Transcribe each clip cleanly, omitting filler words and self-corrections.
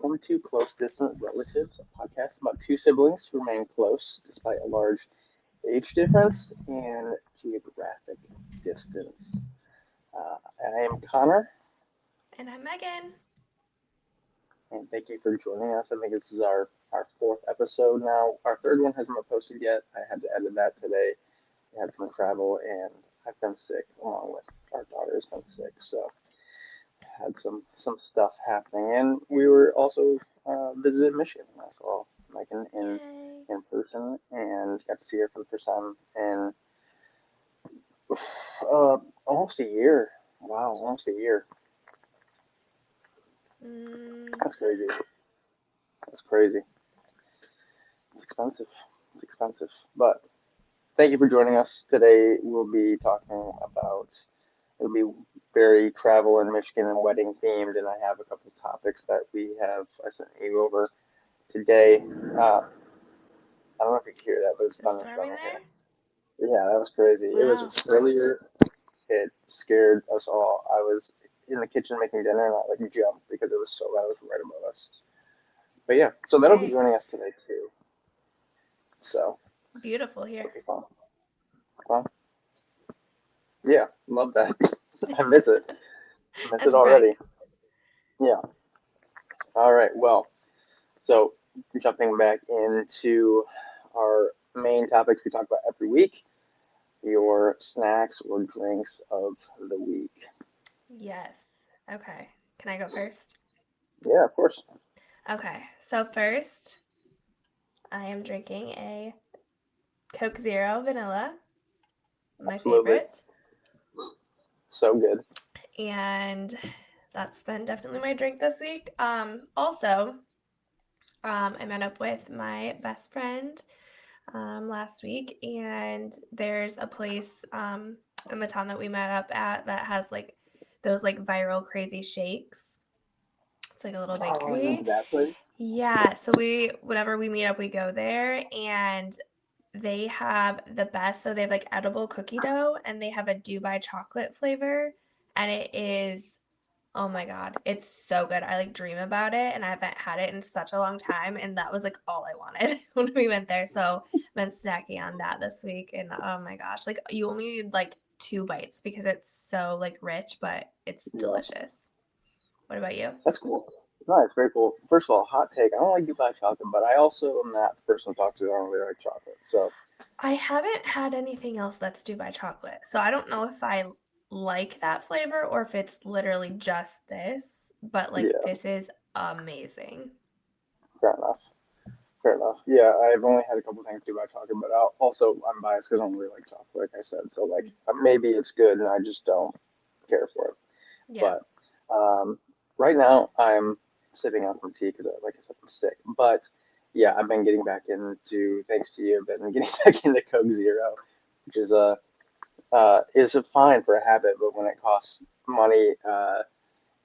welcome to Close Distant Relatives, a podcast about two siblings who remain close despite a large age difference and geographic distance. I am Connor, And I'm Megan. and thank you for joining us. I think this is our fourth episode now. Our third one hasn't been posted yet. I had to edit that today. I had some travel, and I've been sick, along with our daughter's been sick, so had some stuff happening, and we were also visited Michigan. I saw Megan Yay. in person and got to see her for the first time in almost a year. Wow, almost a year. Mm, That's crazy. That's crazy. It's expensive. It's expensive. But thank you for joining us today. We'll be talking about it'll be very travel in Michigan and wedding themed, and I have a couple of topics that we have I sent you over today. I don't know if you can hear that, but it's is it thunderstorming storming there? here. Yeah, that was crazy. It was Wow. earlier. It scared us all. I was in the kitchen making dinner and I like jumped because it was so loud. It was right above us. But yeah, so that'll be joining us Yikes. today too. It's So beautiful here. it'll be fun. Fun. Yeah, love that. I miss it. I miss it That's a brag. already. Yeah. All right. Well, so jumping back into our main topics we talk about every week, your snacks or drinks of the week. Yes. Okay. Can I go first? Yeah, of course. Okay. So first, I am drinking a Coke Zero vanilla, my Absolutely. favorite. So good. And that's been definitely my drink this week. I met up with my best friend last week, and there's a place in the town that we met up at that has like those like viral crazy shakes. It's like a little Oh, you went to bakery. that place? Yeah, so whenever we meet up, we go there, and they have the best. So they have like edible cookie dough, and they have a Dubai chocolate flavor, and it is, oh my God, it's so good. I like dream about it, and I haven't had it in such a long time, and that was like all I wanted when we went there. So I've been snacking on that this week, and oh my gosh, like you only need like two bites because it's so like rich, but it's Yeah, delicious. What about you? that's cool. No, it's very cool. First of all, hot take. I don't like Dubai chocolate, but I also am not the person to talk to. I don't really like chocolate. So I haven't had anything else that's Dubai chocolate, so I don't know if I like that flavor or if it's literally just this, but like yeah, this is amazing. fair enough. Fair enough. Yeah, I've only had a couple things Dubai chocolate, but also I'm biased because I don't really like chocolate, like I said. So like maybe it's good and I just don't care for it. Yeah. But um, right now I'm sipping on some tea because, like I said, I'm sick. But yeah, I've been getting back into, thanks to you, I've been getting back into Coke Zero, which is a fine for a habit, but when it costs money,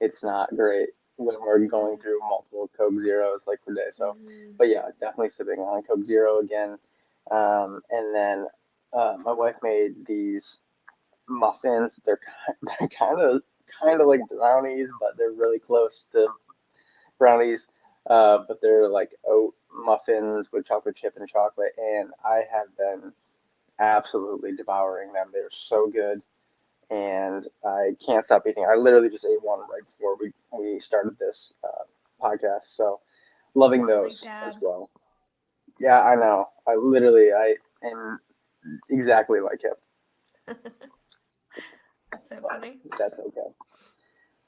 it's not great when we're going Mm-hmm. through multiple Coke Zeros like per day. So, Mm-hmm. but yeah, definitely sipping on Coke Zero again. And then my wife made these muffins. They're kind of like brownies, but they're really close to brownies. But they're like oat muffins with chocolate chip and chocolate, and I have been absolutely devouring them. They're so good, and I can't stop eating. I literally just ate one right before we started this podcast, so You loving sound like those as dad. well. Yeah, I know. I am exactly like him. So funny. That's okay.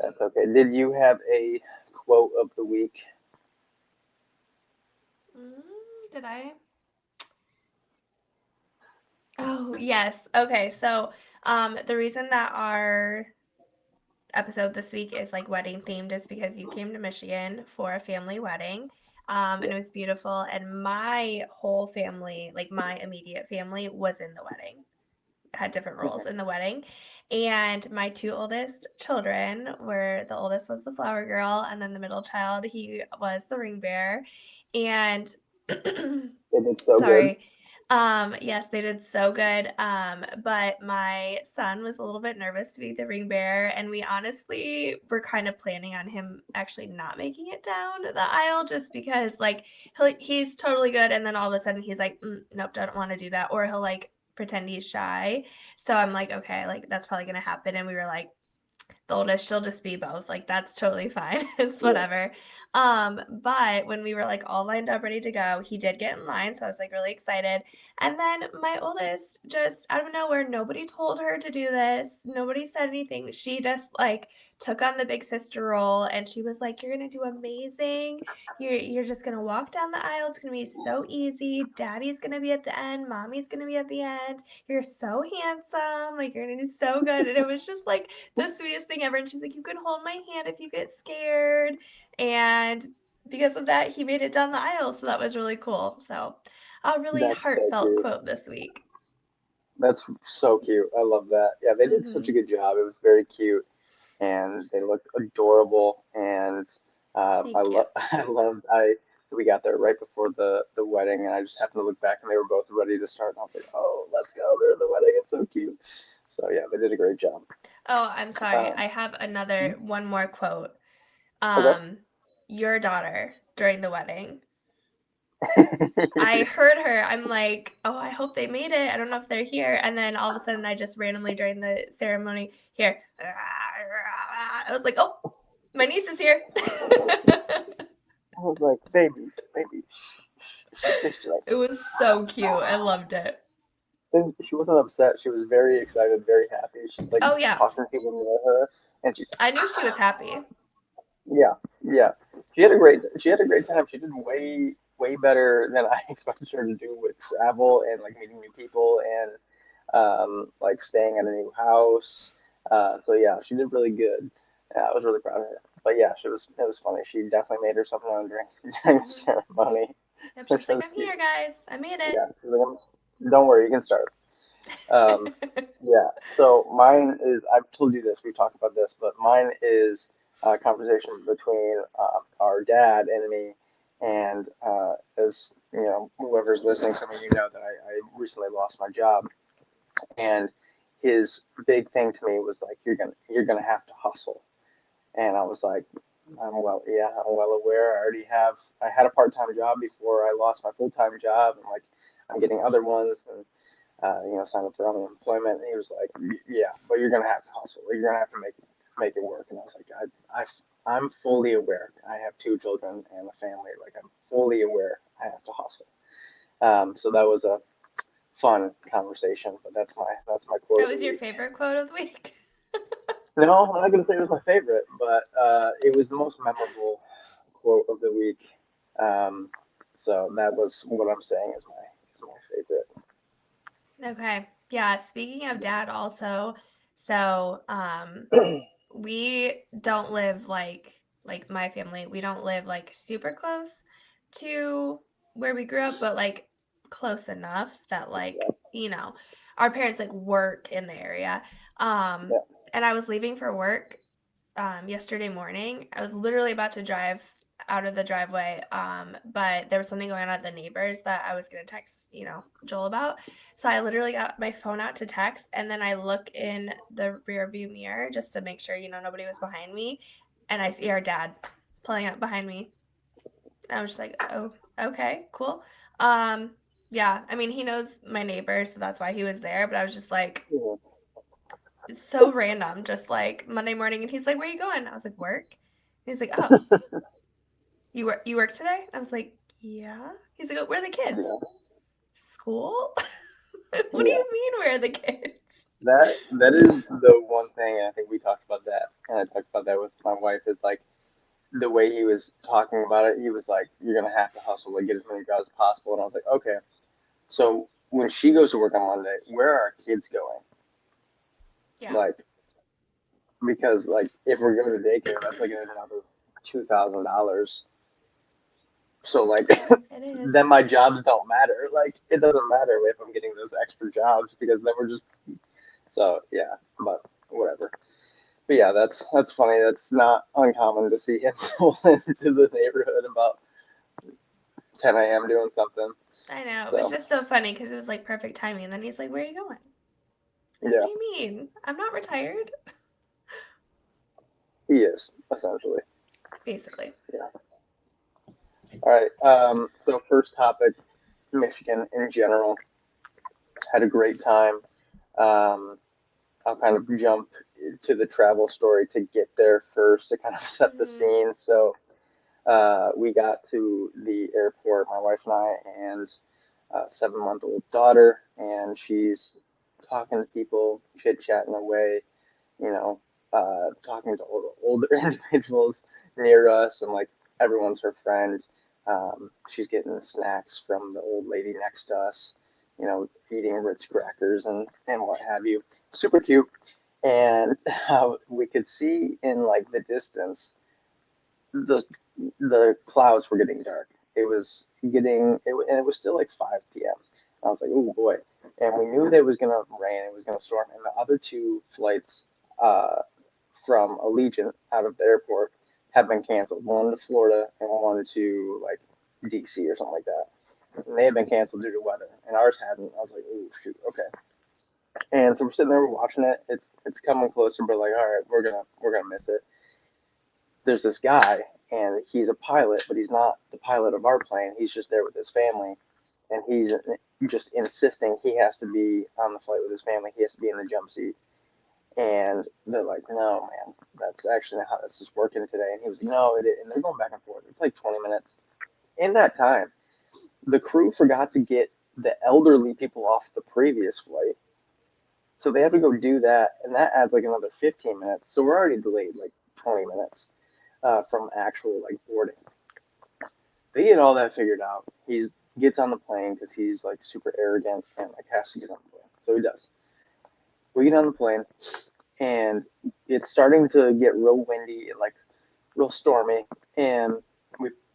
That's okay. Did you have a quote of the week? Did I? Oh, yes. Okay. So, the reason that our episode this week is like wedding themed is because you came to Michigan for a family wedding. And Yeah. it was beautiful. And my whole family, like my immediate family, was in the wedding, had different roles in the wedding. And my two oldest children were, the oldest was the flower girl, and then the middle child, he was the ring bearer. And It is so good. sorry. Yes, they did so good. But my son was a little bit nervous to be the ring bearer, and we honestly were kind of planning on him actually not making it down the aisle just because like he's totally good, and then all of a sudden he's like, nope, don't want to do that, or he'll like pretend he's shy. So I'm like, okay, like that's probably gonna happen, and we were like, the oldest, she'll just be both. Like that's totally fine. It's Yeah, whatever. But when we were like all lined up ready to go, he did get in line, so I was like really excited. And then my oldest just out of nowhere, nobody told her to do this. Nobody said anything. She just like took on the big sister role and she was like, "You're gonna do amazing. You're just gonna walk down the aisle. It's gonna be so easy. Daddy's gonna be at the end, mommy's gonna be at the end. You're so handsome, like you're gonna do so good." And it was just like the sweetest thing ever. And she's like, "You can hold my hand if you get scared." And because of that, he made it down the aisle. So that was really cool. So a really that's so heartfelt cute. quote this week. That's so cute. I love that. Yeah, they did such Mm-hmm. a good job. It was very cute, and they looked adorable. And I Thank you. love, I loved. We got there right before the wedding, and I just happened to look back, and they were both ready to start. And I was like, "Oh, let's go! They're at the wedding. It's so cute." So yeah, they did a great job. Oh, I'm sorry. Um, I have another one more quote. okay. Um, your daughter during the wedding. I heard her. I'm like, oh, I hope they made it. I don't know if they're here. And then all of a sudden, I just randomly during the ceremony here, I was like, oh, my niece is here. I was like, "Baby, baby." She kissed you like It was so cute. I loved it. and she wasn't upset. She was very excited, very happy. She's like Oh, yeah. talking to people near her, and she's I knew she was happy. yeah, yeah. She had a great time. She did way better than I expected her to do with travel and like meeting new people and like staying at a new house. So yeah, she did really good. I was really proud of her. But yeah, it was funny. She definitely made herself known during during the Hmm. ceremony, Yep, which she's like, was I'm cute. here, guys. I made Yeah, she's like, don't worry, you can start. Um, it. yeah. So mine is, I've told you this, we talked about this, but mine is a conversation between our dad and me. And as you know, whoever's listening to me, you know that I recently lost my job. And his big thing to me was like, you're gonna have to hustle. And I was like, I'm well aware. I had a part-time job before I lost my full-time job, and like, I'm getting other ones, and sign up for unemployment. And he was like, yeah, but you're gonna have to hustle. You're gonna have to make it work. And I was like, I'm fully aware. I have two children and a family. Like I'm fully aware. I have to hustle. So that was a fun conversation. But that's my quote That of the was your week. favorite quote of the week? No, I'm not gonna say it was my favorite, but it was the most memorable quote of the week. Um, so that was what I'm saying is my favorite. Okay. Yeah, speaking of dad also, so we don't live like my family, we don't live like super close to where we grew up, but like close enough that like, our parents like work in the area. Um Yeah, and I was leaving for work yesterday morning. I was literally about to drive out of the driveway, but there was something going on at the neighbors that I was going to text, Joel about. So I literally got my phone out to text, and then I look in the rear view mirror just to make sure, nobody was behind me. And I see our dad pulling up behind me. And I was just like, oh, okay, cool. Um, yeah, I mean, he knows my neighbor, so that's why he was there. But I was just like, yeah. it's so random, just like Monday morning. And he's like, where are you going? I was like, work. And he's like, oh, you work today? I was like, yeah. He's like, oh, where are the kids? Yeah. School? What do Yeah, you mean, where are the kids? that is the one thing, and I think we talked about that, and I talked about that with my wife. Is like the way he was talking about it. He was like, "You're gonna have to hustle, like get as many jobs as possible." And I was like, "Okay." So when she goes to work on Monday, where are our kids going? Yeah, Like, because like if we're going to daycare, that's like another $2,000. So like, it is. then my jobs don't matter. Like, it doesn't matter if I'm getting those extra jobs because then we're just so yeah. But whatever. But yeah, that's funny. That's not uncommon to see him pull into the neighborhood about 10 a.m. doing something. I know. It was So just so funny because it was like perfect timing. And then he's like, "Where are you going?" Like, what yeah, do you mean? I'm not retired. he is essentially. Basically. Yeah. All right. So first topic, Michigan in general. Had a great time. Um, I'll kind of jump to the travel story to get there first to kind of set the Mm-hmm. scene. So we got to the airport, my wife and I, and 7-month-old daughter, and she's talking to people, chit chatting away, you know, talking to older individuals near us, and like everyone's her friend. She's getting snacks from the old lady next to us, eating Ritz crackers and what have you. Super cute. And we could see in like the distance the the clouds were getting dark. It was and it was still like 5 p.m. I was like, oh boy. And we knew that it was gonna rain, it was gonna storm, and the other two flights uh, from Allegiant out of the airport have been canceled. One to Florida and one to like DC or something like that. And they had been canceled due to weather, and ours hadn't. I was like, oh shoot, okay. And so we're sitting there, we're watching it. It's coming closer, but like, all right, we're gonna miss it. There's this guy, and he's a pilot, but he's not the pilot of our plane. He's just there with his family, and he's just insisting he has to be on the flight with his family. He has to be in the jump seat. And they're like, no, man, that's actually not how this is working today. And he was like, no, it is. And they're going back and forth. It's like 20 minutes. In that time, the crew forgot to get the elderly people off the previous flight. So they have to go do that, and that adds like another 15 minutes. So we're already delayed like 20 minutes from actual like boarding. They get all that figured out. He gets on the plane because he's like super arrogant and like has to get on the plane. So he does. We get on the plane, and it's starting to get real windy, like real stormy, and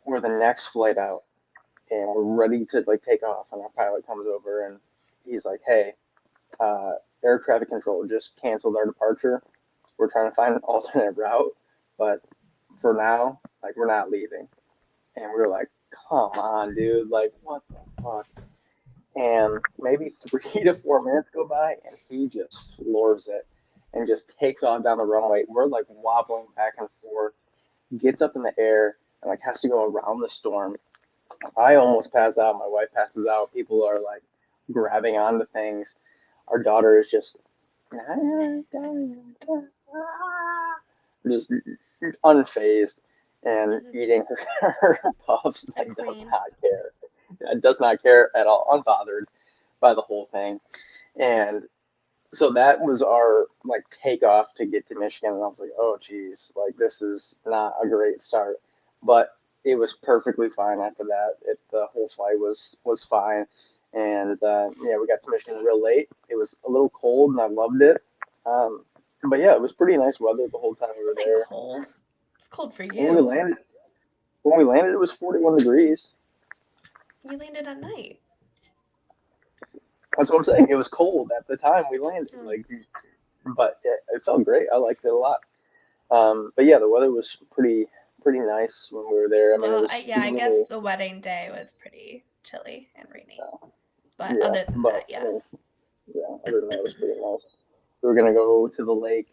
we're the next flight out, and we're ready to like take off, and our pilot comes over and he's like, "Hey, uh, air traffic control just canceled our departure. We're trying to find an alternate route, but for now, like we're not leaving." And we were like, "Come on, dude! Like what the fuck?" And maybe 3 to 4 minutes go by, and he just floors it and just takes off down the runway. We're like wobbling back and forth, gets up in the air, and like has to go around the storm. I almost pass out. My wife passes out. People are like grabbing onto things. Our daughter is just just unfazed and Mm-hmm. eating her puffs. A Like does queen. not care. Does not care at all. Unbothered by the whole thing. And so that was our like takeoff to get to Michigan, and I was like, oh geez, like this is not a great start, but it was perfectly fine after that. The whole flight was fine, and yeah, we got to Michigan real late. It was a little cold, and I loved it. Um, but yeah, it was pretty nice weather the whole time It we were wasn't there. cold. It's cold for When we you. landed, when we landed, it was 41 degrees. You landed at night. That's what I'm saying. It was cold at the time we landed, Mm. like, but it felt great. I liked it a lot. But yeah, the weather was pretty nice when we were there. I mean, it Well, was yeah, I guess gloomy. the wedding day was pretty chilly and rainy. But Yeah, other than but that, yeah. yeah, other than that, it was pretty nice. We were gonna go to the lake,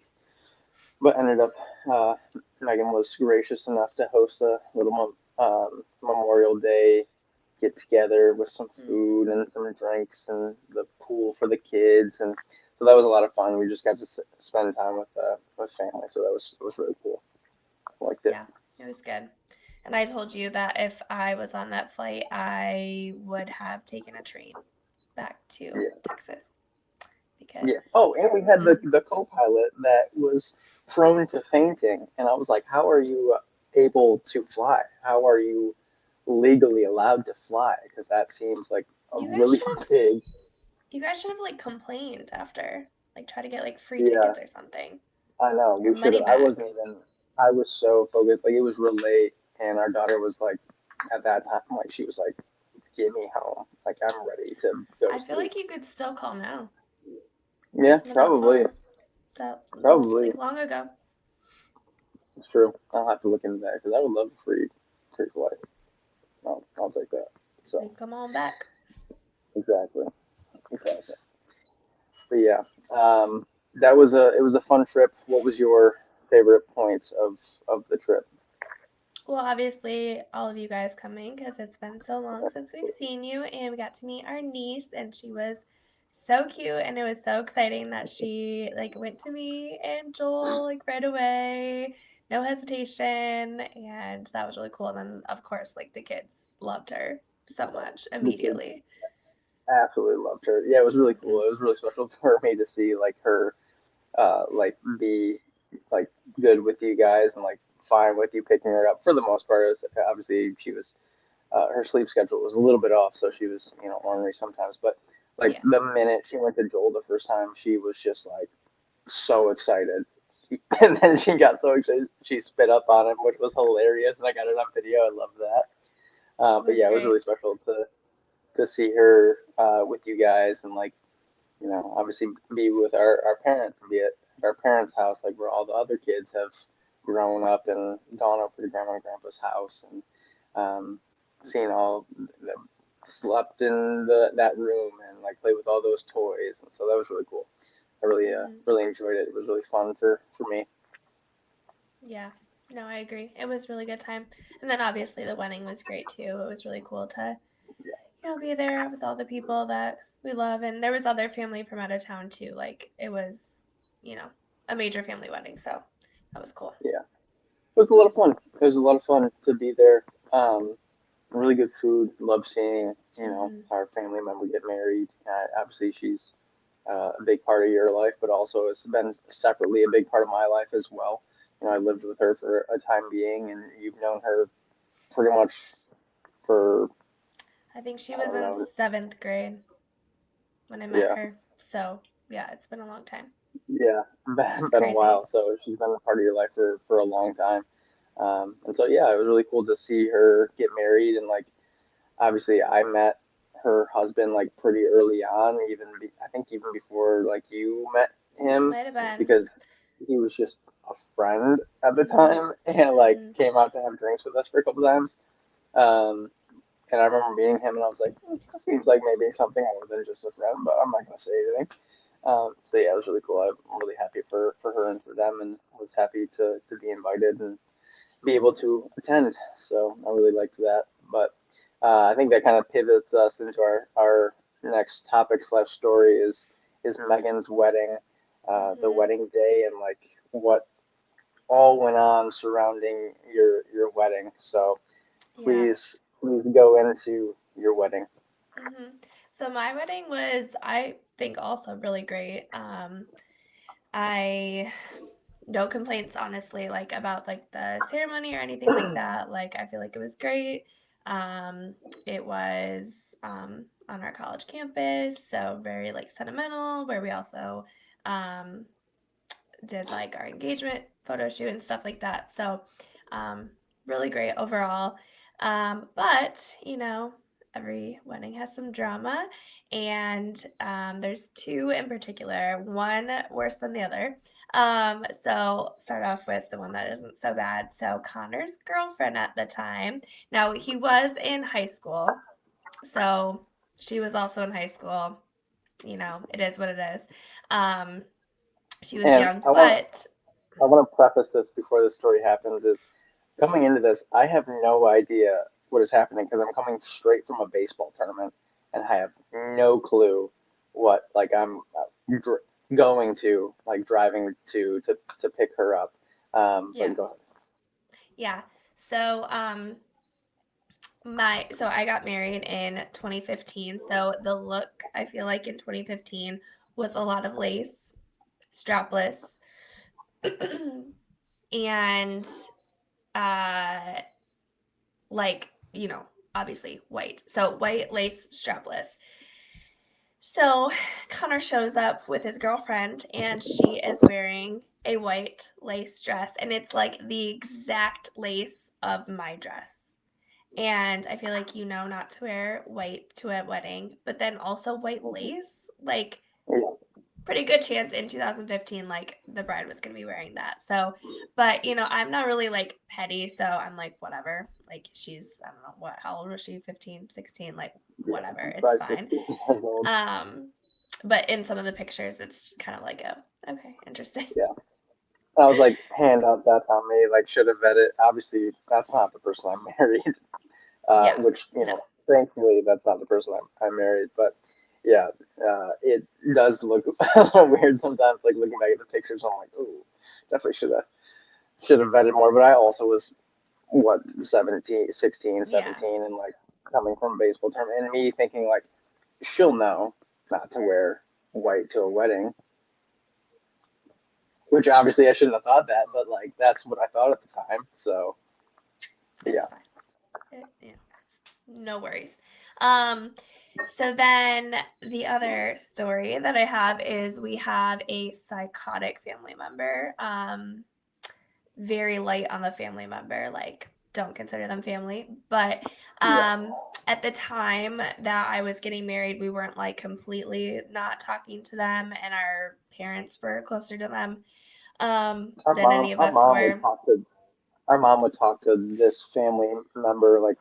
but ended up uh, Megan was gracious enough to host a little Memorial Day get together with some Mm. food and some drinks and the pool for the kids, and so that was a lot of fun. We just got to spend time with family, so that was really cool. I liked it. Yeah, it was good. And I told you that if I was on that flight, I would have taken a train back to Yeah. Texas because Yeah. Oh, and we had the mm-mm. the co-pilot that was prone to fainting, and I was like, "How are you able to fly? How are you legally allowed to fly? Because that seems like a you guys really should have big." you guys should have like complained after, like try to get like free Yeah, tickets or something I know. or We should money have. I wasn't back. even. I was so focused. Like it was real late, and our daughter was like, at that time, like she was like, "Get me home. Like I'm ready to go to I feel sleep." like you could still call now. Yeah, It's been that probably. far, that Probably. like long ago. It's true. I'll have to look into that because I would love a free flight. I'll take that. So. Like come on back. exactly, exactly. But yeah, that was a it was a fun trip. What was your favorite points of the trip? Well, obviously, all of you guys coming because it's been so long since we've seen you, and we got to meet our niece, and she was so cute, and it was so exciting that she like went to me and Joel like right away, no hesitation, and that was really cool. And then, of course, like the kids loved her so much The kids immediately. absolutely loved her. Yeah, it was really cool. Hmm. It was really special for me to see like her like be like good with you guys and like fine with you picking her up for the most part. It was, obviously, she was her sleep schedule was a little bit off, so she was ornery sometimes. But like Yeah, the minute she went to Joel the first time, she was just like so excited. And then she got so excited she spit up on him, which was hilarious, and I got it on video. I love that. it But was yeah, it was great. really special to see her with you guys and like obviously be with our parents and be at our parents' house, like where all the other kids have grown up and gone over to grandma and grandpa's house and seen all them slept in that room and like played with all those toys, and so that was really cool. I really Hmm. really enjoyed it. It was really fun for me. Yeah, no, I agree. It was a really good time, and then obviously the wedding was great too. It was really cool to be there with all the people that we love. And there was other family from out of town too. Like it was, you know, a major family wedding. So that was cool. Yeah, it was a lot of fun. It was a lot of fun to be there. Really good food. Love seeing Hmm. our family member get married. Obviously, she's a big part of your life, but also it's been separately a big part of my life as well. I Hmm. lived with her for a time being, and you've known her pretty much for I think she I was don't in know, seventh grade when I met yeah, her. So yeah, it's been a long time. yeah, It's been a crazy. while. So she's been a part of your life for a long time, and so yeah, it was really cool to see her get married, and like obviously I met her husband like pretty early on, I think even before like you met It him, might have been. because he was just a friend at the Hmm. time and like Hmm. came out to have drinks with us for a couple times. Um, and I remember meeting him and I was like, this seems like maybe something more than just a friend, but I'm not gonna say anything. So yeah, it was really cool. I'm really happy for her and for them, and was happy to be invited and be able to attend. So I really liked that. But I think that kind of pivots us into our next topic slash story is Megan's wedding, the Hmm. wedding day, and like what all went on surrounding your wedding. So Yeah. please go into your wedding. Hmm. So my wedding was, I think, also really great. I no complaints honestly like about like the ceremony or anything like that. Like I feel like it was great. um it was on our college campus, so very like sentimental, where we also um did like our engagement photo shoot and stuff like that. So, um, really great overall. But, every wedding has some drama, and there's two in particular, one worse than the other. So, start off with the one that isn't so bad. So, Connor's girlfriend at the time, now he was in high school, so she was also in high school. It is what it is. Um, she was And young, but I want to preface this before the story happens is coming into this, I have no idea what is happening because I'm coming straight from a baseball tournament and I have no clue what like I'm going to like driving to pick her up. yeah, But go yeah. So, so I got married in 2015. So the look I feel like in 2015 was a lot of lace, strapless, and uh, like obviously white. So white lace, strapless. So Connor shows up with his girlfriend, and she is wearing a white lace dress, and it's like the exact lace of my dress. And I feel like not to wear white to a wedding, but then also white lace. Like, ahead. pretty good chance in 2015 like the bride was going to be wearing that. So, but I'm not really like petty, so I'm like whatever. Like she's, I don't know, what, how old was she? 15, 16, like Yeah, whatever. It's probably fine. 16 years old. Um but in some of the pictures it's kind of like, oh, okay, interesting. Yeah. I was like, hand up, that's on me. Like, should have vetted. Obviously, that's not the person I married. Yeah. Which No. thankfully, that's not the person I married. But yeah, it does look weird sometimes. Like looking back at the pictures, I'm like, ooh, definitely should have vetted more. But I also was what 17, 16, Yeah. 17, and like coming from a baseball term, and me thinking like she'll know not to wear white to a wedding, which obviously I shouldn't have thought that, but like that's what I thought at the time. So It's yeah, fine. No worries. Um, so then the other story that I have is we have a psychotic family member. Very light on the family member, like don't consider them family. But yeah, at the time that I was getting married, we weren't like completely not talking to them, and our parents were closer to them than any of our us mom would were. talk to our mom would talk to this family member like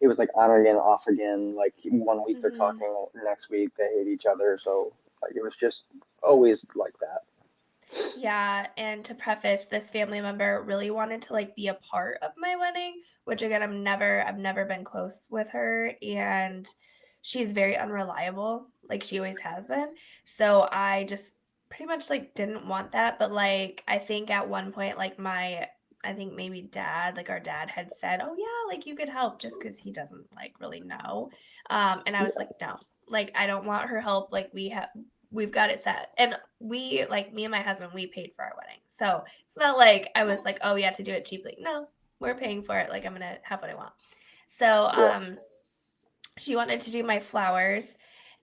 it was like on again, off again. Like 1 week they're Mm-hmm. talking, next week they hate each other. So like it was just always like that. Yeah, and to preface, this family member really wanted to like be a part of my wedding, which again, I've never been close with her, and she's very unreliable, like she always has been. So I just pretty much like didn't want that, but like I think at one point like I think maybe dad, like our dad had said, "Oh yeah, like you could help," just cuz he doesn't like really know. And I was Yeah, like, "No. Like I don't want her help. Like we've got it set." And we, like me and my husband, we paid for our wedding. So it's not like I was like, oh, we have to do it cheaply. No, we're paying for it. Like I'm gonna have what I want. So yeah, she wanted to do my flowers,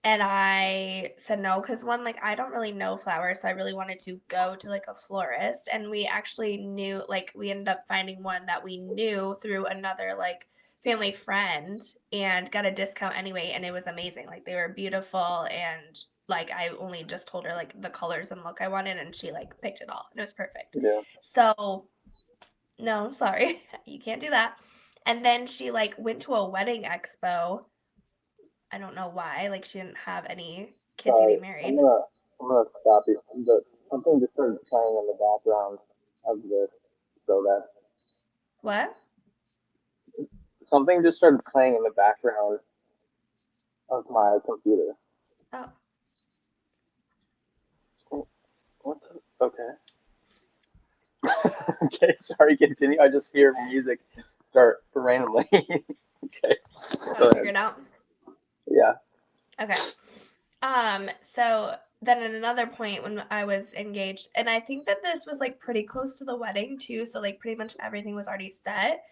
and I said no because one, like I don't really know flowers, so I really wanted to go to like a florist, and we actually knew, like we ended up finding one that we knew through another like family friend and got a discount anyway, and it was amazing. Like they were beautiful, and like I only just told her like the colors and look I wanted, and she like picked it all, and it was perfect. yeah. So no, sorry, you can't do that. And then she like went to a wedding expo. I don't know why. Like she didn't have any kids Sorry, getting married. I'm gonna stop you. Something just started playing in the background of this, so that What? something just started playing in the background of my computer. Oh, What? Okay. Okay, sorry, continue. I just hear music start randomly. Okay, got go it ahead. figured out. Yeah, Okay. So then at another point when I was engaged, and I think that this was like pretty close to the wedding too, so like pretty much everything was already set.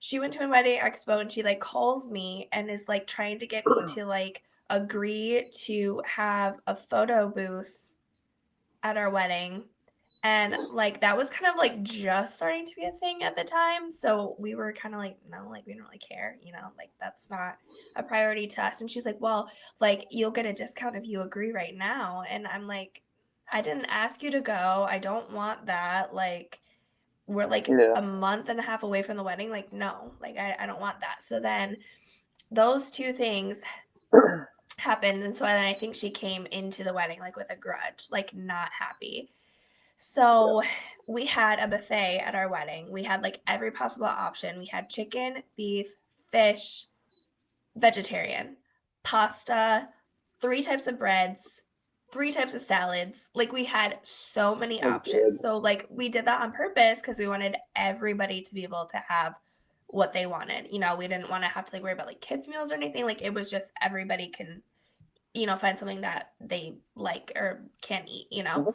She went to a wedding expo and she like calls me and is like trying to get me to like agree to have a photo booth at our wedding. And like that was kind of like just starting to be a thing at the time. So we were kind of like, no, like we don't really care, like that's not a priority to us. And she's like, well, like you'll get a discount if you agree right now. And I'm like, I didn't ask you to go. I don't want that. Like, we're like yeah, a month and a half away from the wedding. Like, no, like I don't want that. So then those two things happened. And so then I think she came into the wedding like with a grudge, like not happy. yeah. So we had a buffet at our wedding. We had like every possible option. We had chicken, beef, fish, vegetarian, pasta, three types of breads, three types of salads. Like we had so many That's options. good. So like we did that on purpose because we wanted everybody to be able to have what they wanted. We didn't want to have to like worry about like kids meals or anything. Like it was just everybody can, find something that they like or can eat. Mhm.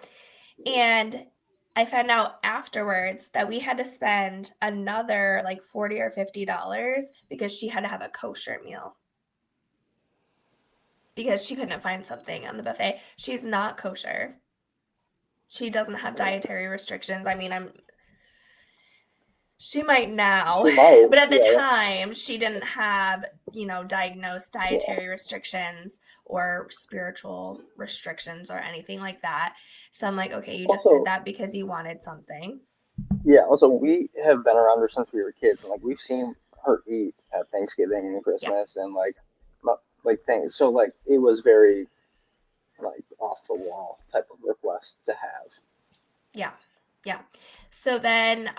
And I found out afterwards that we had to spend another like $40 or $50 because she had to have a kosher meal because she couldn't find something on the buffet. She's not kosher. She doesn't have dietary restrictions. I mean, She might now, She might. but at the Yeah. time, she didn't have, diagnosed Yeah. dietary restrictions or spiritual restrictions or anything like that. So I'm like, okay, you just did Also, that because you wanted something. yeah. Also, we have been around her since we were kids, and like we've seen her eat at Thanksgiving and Yeah, Christmas, and like things. So like it was very like off the wall type of request to have. yeah, yeah. So then,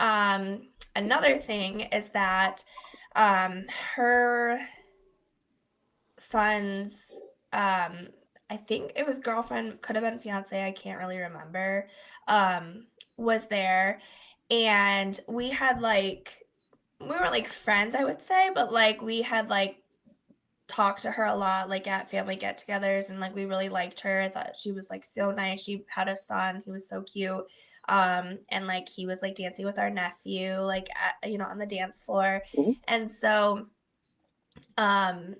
another thing is that, her son's, um, I think it was girlfriend, could have been fiance, I can't really remember, was there, and we had like we weren't like friends, I would say, but like we had like talked to her a lot, like at family get-togethers, and like we really liked her. I thought she was like so nice. She had a son, he was so cute. And like he was like dancing with our nephew, like on the dance floor. Hmm. And so um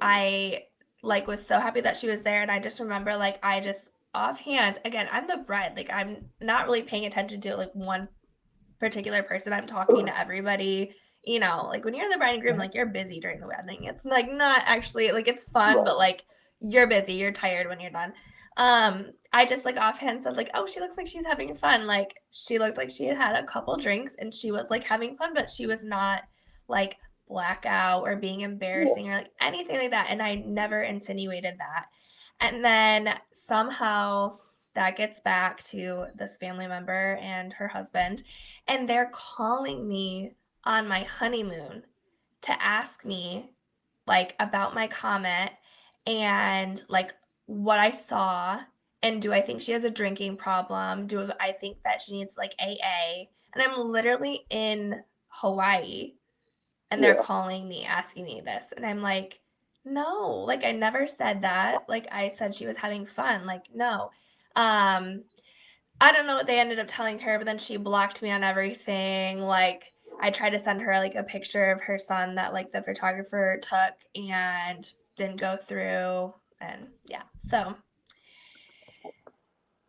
I like was so happy that she was there, and I just remember like I just offhand, again, I'm the bride, like I'm not really paying attention to like one particular person. I'm talking to everybody. Like when you're the bride and groom, like you're busy during the wedding. It's like not actually like it's fun, Right. but like you're busy, you're tired when you're done. I just like offhand said like, oh, she looks like she's having fun. Like she looked like she had had a couple drinks and she was like having fun, but she was not like blackout or being Yeah. embarrassing or like anything like that. And I never insinuated that. And then somehow that gets back to this family member and her husband, and they're calling me on my honeymoon to ask me like about my comment and like what I saw, and do I think she has a drinking problem? Do I think that she needs like AA? And I'm literally in Hawaii and they're Yeah. calling me asking me this, and I'm like, no, like I never said that. Like I said she was having fun. Like no. Um I don't know what they ended up telling her, but then she blocked me on everything. Like I tried to send her like a picture of her son that like the photographer took and didn't go through. And yeah, so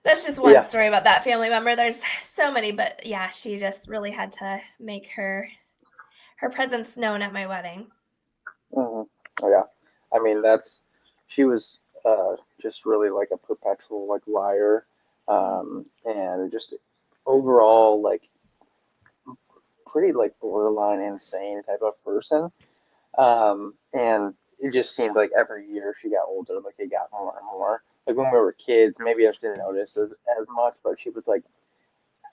that's just one Yeah. story about that family member. There's so many, but yeah, she just really had to make her presence known at my wedding. Hmm. Oh, yeah. I mean, she was just really like a perpetual like liar, and just overall like pretty like borderline insane type of person. And it just seemed like every year she got older, like it got more and more. Like when we were kids, maybe I just didn't notice as much, but she was like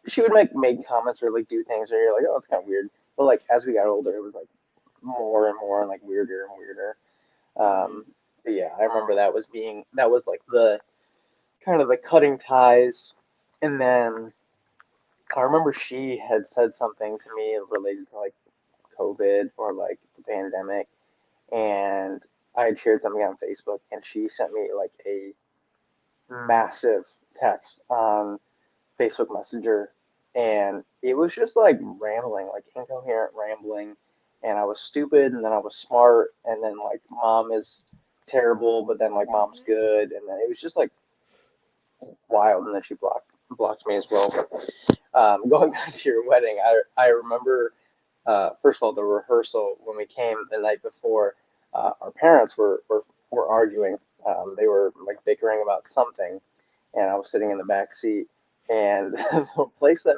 she would make comments or like do things where you're like, oh, it's kind of weird. But like as we got older, it was like more and more and like weirder and weirder. Mm-hmm. But yeah, I remember that was like the kind of the cutting ties, and then I remember she had said something to me related to like COVID or like the pandemic, and I had shared something on Facebook, and she sent me like a massive text on Facebook Messenger, and it was just like rambling, like incoherent rambling, and I was stupid, and then I was smart, and then like mom is terrible, but then like mom's Mm-hmm. good, and then it was just like wild, and then she blocked me as well. Going back to your wedding, I remember first of all the rehearsal when we came the night before. Our parents were arguing. They were like bickering about something, and I was sitting in the back seat. And the place that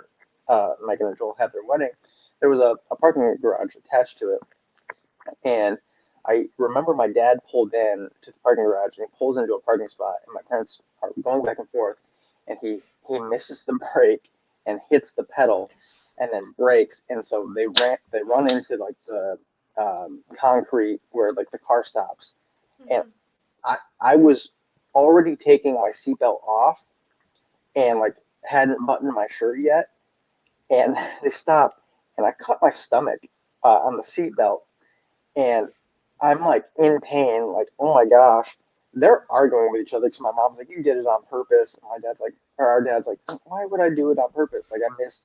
Megan and Joel had their wedding, there was a parking garage attached to it. And I remember my dad pulled in to the parking garage and he pulls into a parking spot, and my parents are going back and forth, and he misses the brake and hits the pedal, and then brakes, and so they run into like the concrete where like the car stops, and Mm-hmm. I was already taking my seatbelt off and like hadn't buttoned my shirt yet, and they stopped, and I cut my stomach on the seatbelt, and I'm like in pain, like, oh my gosh. They're arguing with each other. So my mom's like, you did it on purpose. And my dad's like, or our dad's like, why would I do it on purpose? Like, I missed.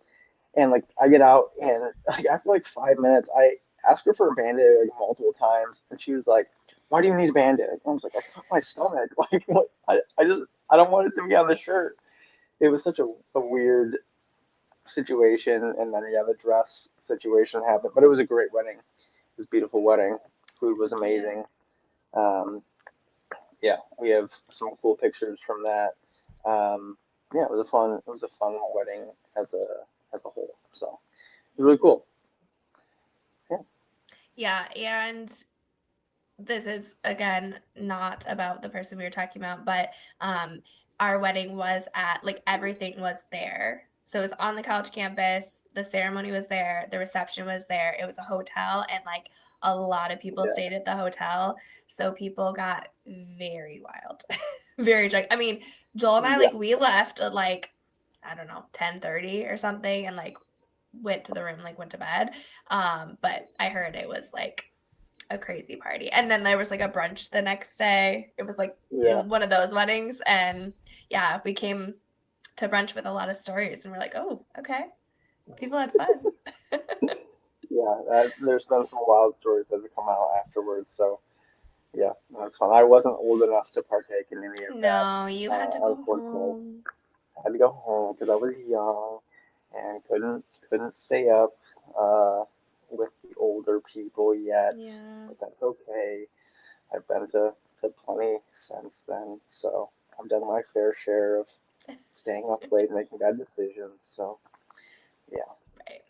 And like, I get out, and like, after like 5 minutes, I asked her for a band aid like multiple times. And she was like, why do you need a band aid? I was like, I cut my stomach. Like, what? I don't want it to be on the shirt. It was such a weird, situation, and then the dress situation happened. But it was a great wedding. It was a beautiful wedding. Food was Heck yeah. amazing. Um, yeah, we have some cool pictures from that. Yeah, it was a fun wedding as a whole. So it was really cool. Yeah, Yeah, and this is again not about the person we were talking about, but um our wedding was at like everything was there. So it was on the college campus, the ceremony was there, the reception was there. It was a hotel and like a lot of people yeah, stayed at the hotel. So people got very wild. Very drunk. I mean, Joel and I yeah, like we left at like I don't know, 10:30 or something and like went to the room, like went to bed. But I heard it was like a crazy party. And then there was like a brunch the next day. It was like yeah, one of those weddings. And yeah, we came to brunch with a lot of stories and we're like, oh, okay. People had fun. yeah. There's been some wild stories that have come out afterwards. So yeah, that's fun. I wasn't old enough to partake in any of that, No, you had to go unfortunately. home. I had to go home because I was young and couldn't stay up uh, with the older people yet. Yeah. But that's okay. I've been to plenty since then, so I've done my fair share of staying up late and making bad decisions. So yeah, Right.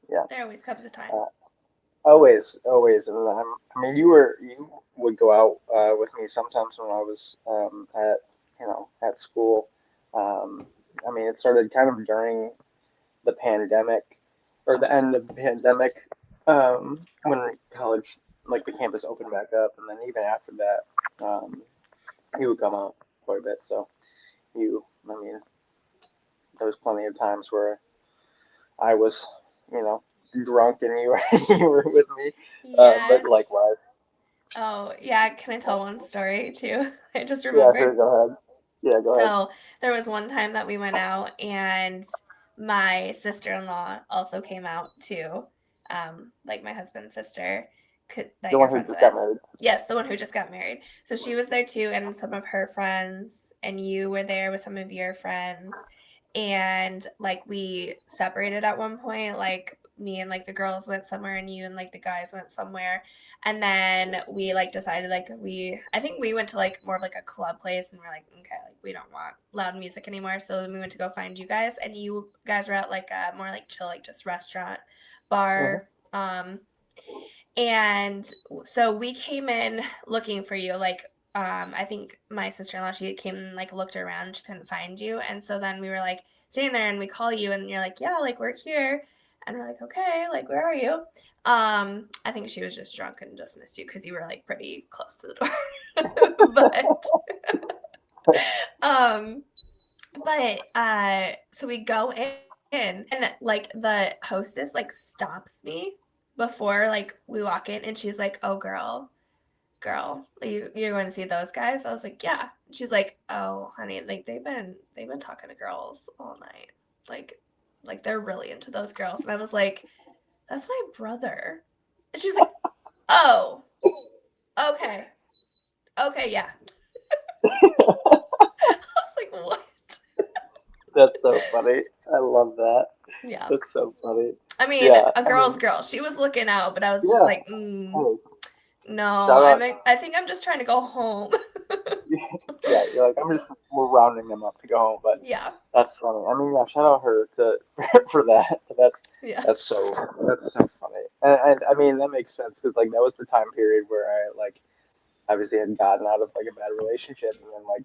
yeah. There always comes a time. Uh, always, and I mean, you would go out with me sometimes when I was at at school. Um, I mean, it started kind of during the pandemic or the end of the pandemic when college, like the campus opened back up, and then even after that, he would come out quite a bit. So I mean, there was plenty of times where I was, you know, drunk and you were you were with me, but Yes. likewise. Oh, yeah. Can I tell one story too? I just Yeah, remembered. sure, go ahead. Yeah, go ahead. So there was one time that we went out and my sister-in-law also came out too. Like my husband's sister that The you're one who friends just got with. married. Yes, the one who just got married. So she was there too, and some of her friends, and you were there with some of your friends. And like we separated at one point, like me and like the girls went somewhere and you and like the guys went somewhere. And then we like decided like I think we went to like more of like a club place and we're like, okay, like we don't want loud music anymore. So then we went to go find you guys and you guys were at like a more like chill, like just restaurant Hmm. bar. And so we came in looking for you, like I think my sister-in-law, she came and like looked around, she couldn't find you. And so then we were like sitting there and we call you and you're like, yeah, like we're here. And we're like, okay, like where are you? I think she was just drunk and just missed you because you were like pretty close to the door. Um but so we go in and like the hostess like stops me before like we walk in and she's like, oh girl, you're going to see those guys? I was like, yeah. She's like, oh honey, like they've been talking to girls all night. Like like they're really into those girls. And I was like, that's my brother. And she's like, oh, okay. Okay, yeah. I was like, what? That's so funny. I love that. Yeah. That's so funny. I mean, Yeah, a I girl's mean, girl. She was looking out, but I was just yeah. like, Hey, no. shout out. I think I'm just trying to go home. Yeah, you're like I'm just we're rounding them up to go home, but Yeah. that's funny. I mean, yeah, shout out her to for that. Yeah. That's so that's so funny, and I mean that makes sense because like that was the time period where I like obviously had gotten out of like a bad relationship and then like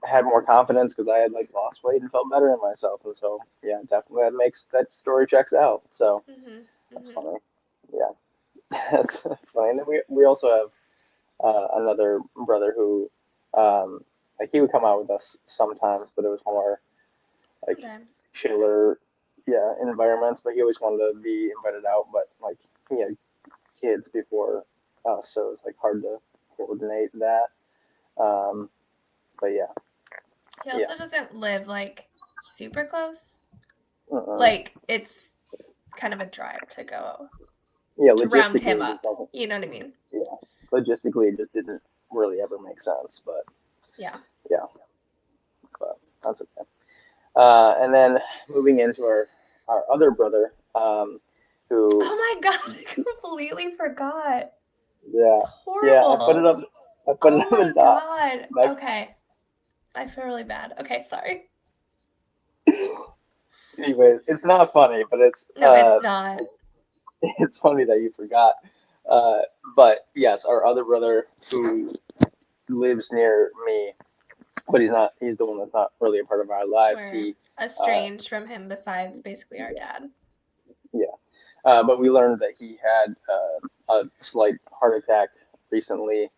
had more confidence because I had like lost weight and felt better in myself, and so yeah, definitely that story checks out. So Mhm. that's Mhm. funny. Yeah, that's funny. And then we also have another brother who like he would come out with us sometimes, but it was more like Sometimes. chiller, yeah, environments. But he always wanted to be invited out, but like he had kids before us, so it was like hard to coordinate that. Um, but yeah, He yeah, also doesn't live like super close. uh Like it's kind of a drive to go yeah. to round Logistically, him it just up. doesn't. You know what I mean? Yeah, logistically, it just didn't really ever make sense. But Yeah. yeah, but that's okay. And then moving into our other brother, who Oh my god, I completely forgot. yeah It's yeah horrible. I put it Oh up my the top. god. Like, Okay. I feel really bad. Okay, sorry. anyways, it's not funny, but No, it's not. it's funny that you forgot. Uh, but yes, our other brother who lives near me, but he's the one that's not really a part of our lives. We're He uh, estranged from him besides basically our dad. yeah, but we learned that he had a slight heart attack recently,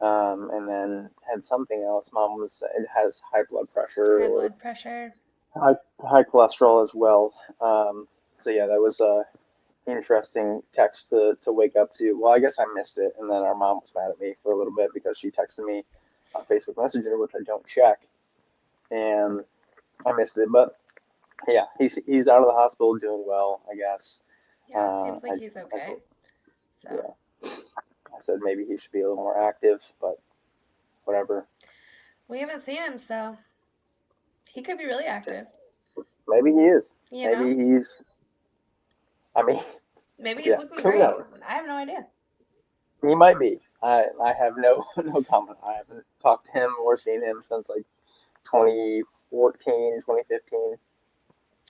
and then had something else. Mom was it has high blood pressure High or blood pressure. high cholesterol as well. So yeah, that was a interesting text to wake up to. Well, I guess I missed it, and then our mom was mad at me for a little bit because she texted me on Facebook Messenger, which I don't check, and I missed it. But yeah, he's out of the hospital, doing well, I guess. Yeah, seems like I, he's I okay. So, yeah, I said maybe he should be a little more active, but whatever. we haven't seen him, so he could be really active. Maybe he is. You know? Maybe he's. I mean, Maybe he's yeah. looking Who great. knows? I have no idea. He might be. I have no no comment. I haven't talked to him or seen him since like 2014, 2015,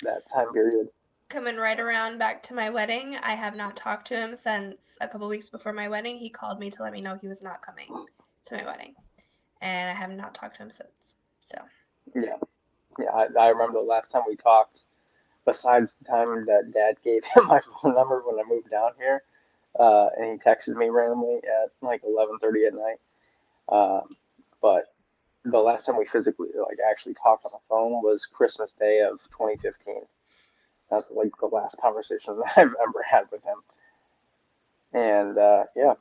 that time period. Coming right around back to my wedding, I have not talked to him since a couple weeks before my wedding. He called me to let me know he was not coming to my wedding, and I have not talked to him since. So, Yeah, yeah. I remember the last time we talked. Besides the time that Dad gave him my phone number when I moved down here, and he texted me randomly at like 11:30 at night. But the last time we physically like actually talked on the phone was Christmas Day of 2015. That's like the last conversation that I've ever had with him. And yeah,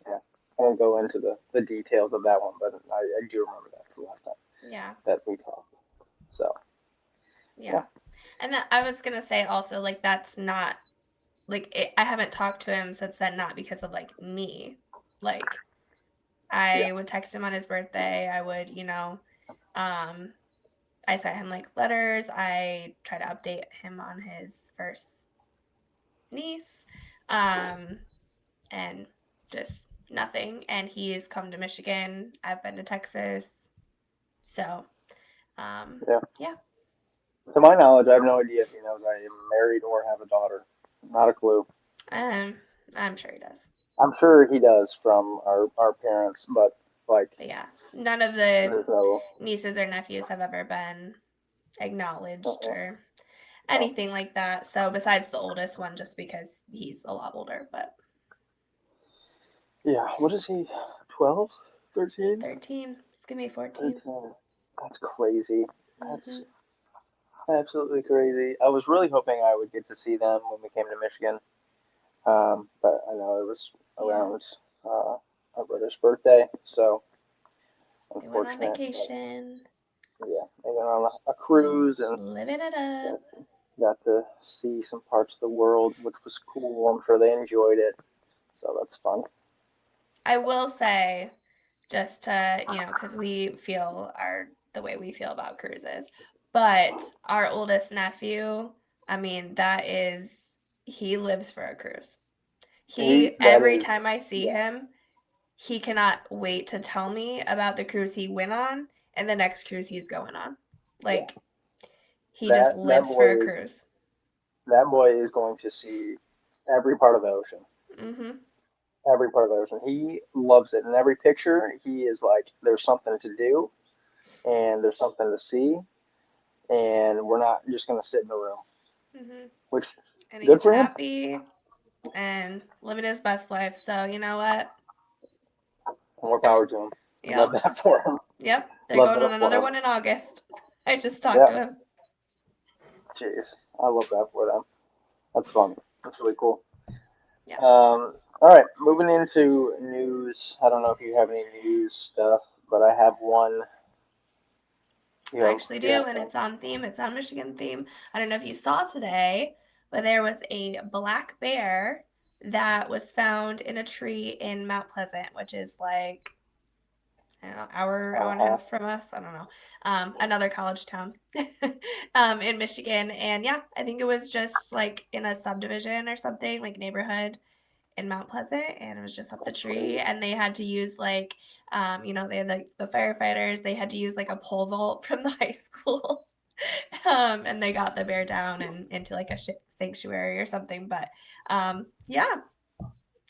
yeah. I won't go into the details of that one, but I do remember that's the last time yeah. that we talked. So yeah, Yeah. And I was going to say also, like, that's not, like, I haven't talked to him since then, not because of, like, me. Like, yeah, I would text him on his birthday. I would, um, I sent him, like, letters. I try to update him on his first niece. Um, and just nothing. And he's come to Michigan. I've been to Texas. So, yeah. yeah. To my knowledge, I have no idea if he knows I am married or have a daughter. Not a clue. Um, I'm sure he does. I'm sure he does from our parents, but like, But yeah, none of the there's no. nieces or nephews have ever been acknowledged Uh, or no. anything like that. So besides the oldest one, just because he's a lot older, but Yeah, what is he? 12? 13? 13, it's gonna be 14. 13. That's crazy. That's Mm-hmm. absolutely crazy. I was really hoping I would get to see them when we came to Michigan, but I know it was Yeah, around our brother's birthday, so they went on unfortunate. But vacation, yeah, they went on a cruise and living it up. got, got to see some parts of the world, which was cool. I'm sure they enjoyed it, so that's fun. I will say, just to, because we feel the way we feel about cruises. But our oldest nephew, I mean, he lives for a cruise. That Every is, time I see yeah, him, he cannot wait to tell me about the cruise he went on and the next cruise he's going on. yeah. Like, he just That lives for a boy cruise. that boy is going to see every part of the ocean. Mm-hmm. Every part of the ocean. He loves it. In every picture, he is like, there's something to do and there's something to see, and we're not just going to sit in a room, Mm-hmm. which And good he's for him. happy and living his best life. So, you know what? More power to him. Love Yep. that for him. Yep. They're Love going that on for another him. one in August. I just talked Yeah, to him. jeez. I love that for them. That's fun. That's really cool. Yeah. All right, moving into news. I don't know if you have any news stuff, but I have one. I actually You have do, and some. it's on theme. It's on Michigan theme. I don't know if you saw today, but there was a black bear that was found in a tree in Mount Pleasant, which is like I don't know, hour and a Uh-huh. half from us. I don't know. Another college town in Michigan. And yeah, I think it was just like in a subdivision or something, like neighborhood in Mount Pleasant, and it was just up the That's tree. crazy. And they had to use like, they had like the firefighters, they had to use like a pole vault from the high school. And they got the bear down and into like a sanctuary or something. But yeah,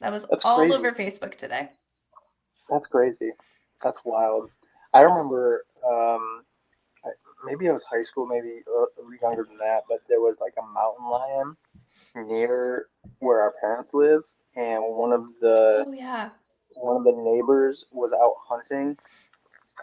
that was That's all crazy. over Facebook today. That's crazy. That's wild. I remember, maybe it was high school, maybe younger than that, but there was like a mountain lion near where our parents live, and Oh yeah. one of the neighbors was out hunting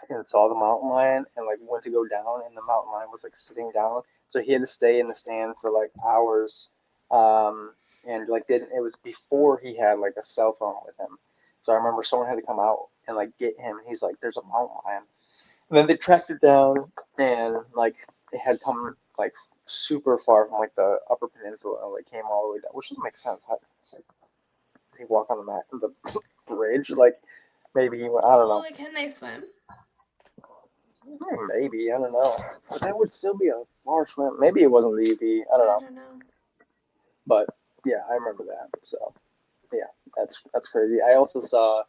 and saw the mountain lion and like went to go down, and the mountain lion was like sitting down, so he had to stay in the stand for like hours, and like did it was before he had like a cell phone with him, so I remember someone had to come out and like get him, and he's like, "There's a mountain lion," and then they tracked it down, and like it had come like super far from like the Upper Peninsula, and like came all the way down, which doesn't make sense. How, like, he walk on the the bridge, like maybe he went, I don't Well, know. like, can they swim? Maybe, I don't know. But that would still be a far swim. Maybe it wasn't the UP. I don't I know. don't know. But yeah, I remember that. So yeah, that's crazy. I also saw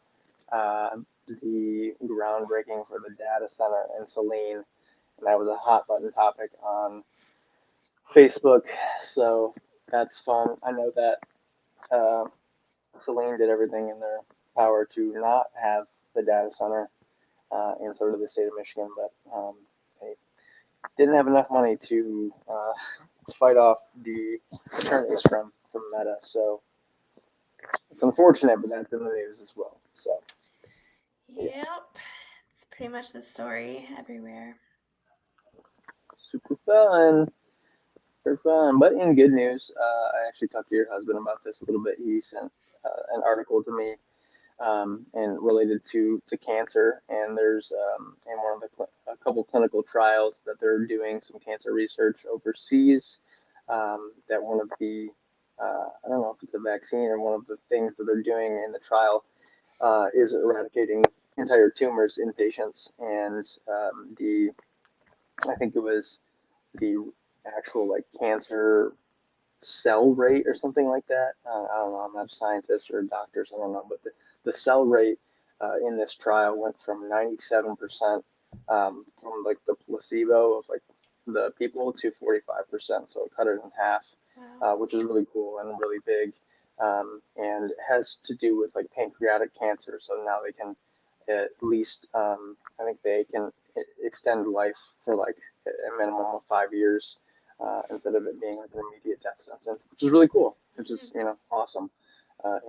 uh, the groundbreaking for the data center in Saline, and that was a hot button topic on Facebook. So that's fun. I know that uh, Saline did everything in their power to not have the data center in sort of the state of Michigan, but they didn't have enough money to fight off the attorneys from Meta. So it's unfortunate, but that's in the news as well. So yeah, Yep. It's pretty much the story everywhere. super fun, super fun. But in good news, I actually talked to your husband about this a little bit. He sent an article to me and related to cancer. And there's in one of a couple clinical trials that they're doing some cancer research overseas. That one of the I don't know if it's a vaccine or one of the things that they're doing in the trial is eradicating entire tumors in patients, and the I think it was the actual like cancer cell rate or something like that. I don't know. I'm not a scientist or a doctor, so I don't know. But the cell rate in this trial went from 97% from like the placebo of like the people to 45%. So it cut it in half, Wow. which is really cool and really big. And it has to do with like pancreatic cancer. So now they can at least, I think they can extend life for like a minimum of 5 years instead of it being like an immediate death sentence, which is really cool, which is awesome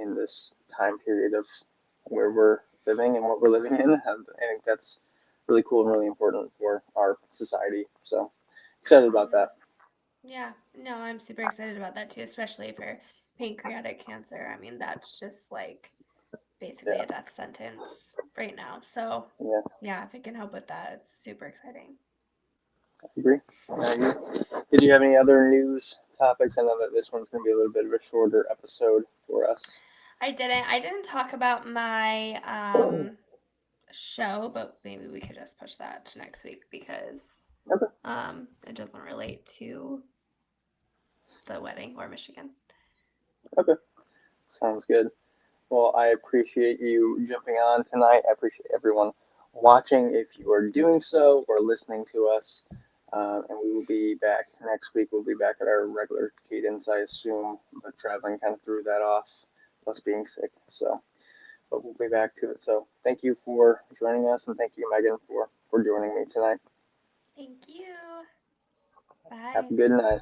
in this time period of where we're living and what we're living in. And I think that's really cool and really important for our society. So excited about Mm-hmm. that. Yeah, no, I'm super excited about that too, especially for pancreatic cancer. I mean, that's just like basically Yeah, a death sentence right now. So, yeah, yeah, if it can help with that, it's super exciting. I agree. I agree. Did you have any other news topics? I know that this one's going to be a little bit of a shorter episode for us. I didn't talk about my show, but maybe we could just push that to next week because Okay, it doesn't relate to the wedding or Michigan. okay, sounds good. Well, I appreciate you jumping on tonight. I appreciate everyone watching if you are doing so or listening to us. And we will be back next week. We'll be back at our regular cadence, I assume, but traveling kind of threw that off, plus being sick. So, but we'll be back to it. So, thank you for joining us, and thank you, Megan, for joining me tonight. Thank you. Have Bye. a good night.